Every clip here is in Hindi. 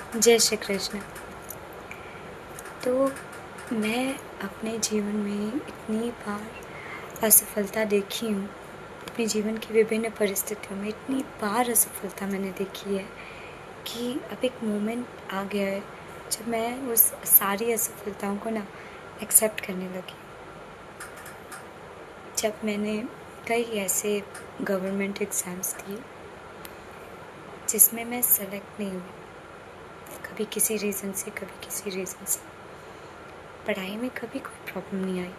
जय श्री कृष्ण। तो मैं अपने जीवन में इतनी बार असफलता देखी हूँ, अपने जीवन की विभिन्न परिस्थितियों में इतनी बार असफलता मैंने देखी है कि अब एक मोमेंट आ गया है जब मैं उस सारी असफलताओं को ना एक्सेप्ट करने लगी। जब मैंने कई ऐसे गवर्नमेंट एग्ज़ाम्स दिए जिसमें मैं सेलेक्ट नहीं हुई, कभी किसी रीज़न से, कभी किसी रीज़न से। पढ़ाई में कभी कोई प्रॉब्लम नहीं आई,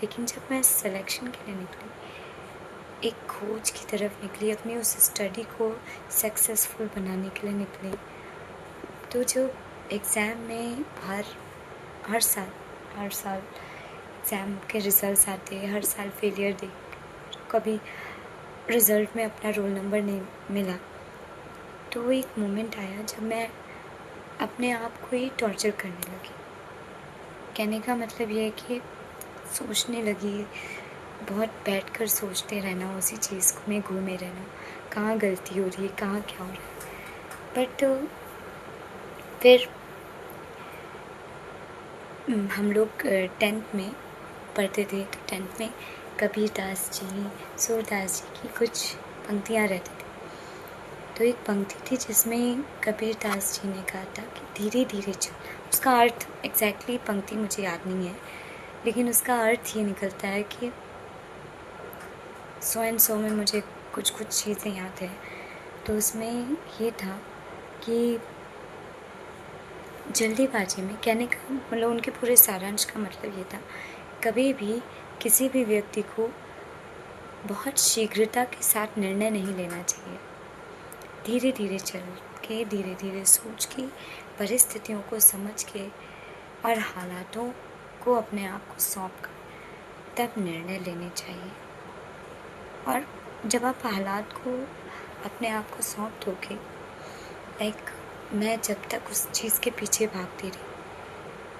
लेकिन जब मैं सिलेक्शन के लिए निकली, एक खोज की तरफ निकली, अपनी उस स्टडी को सक्सेसफुल बनाने के लिए निकली, तो जो एग्ज़ाम में हर साल एग्ज़ाम के रिज़ल्ट्स आते हैं, हर साल फेलियर दे, कभी रिज़ल्ट में अपना रोल नंबर नहीं मिला, तो एक मोमेंट आया जब मैं अपने आप को ही टॉर्चर करने लगी। कहने का मतलब ये है कि सोचने लगी, बहुत बैठकर सोचते रहना, उसी चीज़ को में घूमे रहना, कहाँ गलती हो रही है, कहाँ क्या हो रहा है। बट फिर हम लोग 10th में पढ़ते थे, तो 10th में कबीरदास जी, सूरदास जी की कुछ पंक्तियाँ रहती थी। तो एक पंक्ति थी जिसमें कबीरदास जी ने कहा था कि धीरे धीरे चल। उसका अर्थ एग्जैक्टली पंक्ति मुझे याद नहीं है, लेकिन उसका अर्थ ये निकलता है कि सो एंड सो में मुझे कुछ चीज़ें याद है। तो उसमें ये था कि जल्दीबाजी में, कहने का मतलब उनके पूरे सारांश का मतलब ये था, कभी भी किसी भी व्यक्ति को बहुत शीघ्रता के साथ निर्णय नहीं लेना चाहिए। धीरे धीरे चल के, धीरे धीरे सोच के, परिस्थितियों को समझ के और हालातों को अपने आप को सौंप कर तब निर्णय लेने चाहिए। और जब आप हालात को अपने आप को सौंप दोगे, लाइक मैं जब तक उस चीज़ के पीछे भागती रही,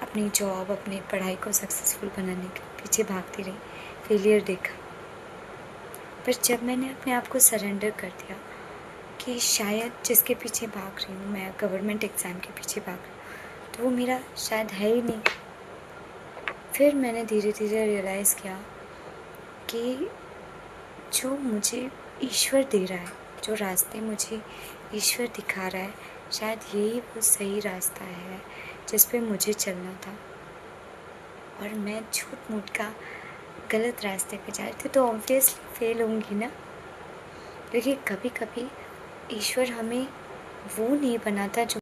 अपनी जॉब, अपनी पढ़ाई को सक्सेसफुल बनाने के पीछे भागती रही, फेलियर देखा, पर जब मैंने अपने आप को सरेंडर कर दिया कि शायद जिसके पीछे भाग रही हूँ मैं, गवर्नमेंट एग्ज़ाम के पीछे भाग रही हूँ, तो वो मेरा शायद है ही नहीं। फिर मैंने धीरे धीरे रियलाइज़ किया कि जो मुझे ईश्वर दे रहा है, जो रास्ते मुझे ईश्वर दिखा रहा है, शायद यही वो सही रास्ता है जिस पे मुझे चलना था। और मैं झूठ मूठ का गलत रास्ते पे जा रही थी, तो ऑब्वियसली फेल होंगी ना। क्योंकि कभी कभी ईश्वर हमें वो नहीं बनाता जो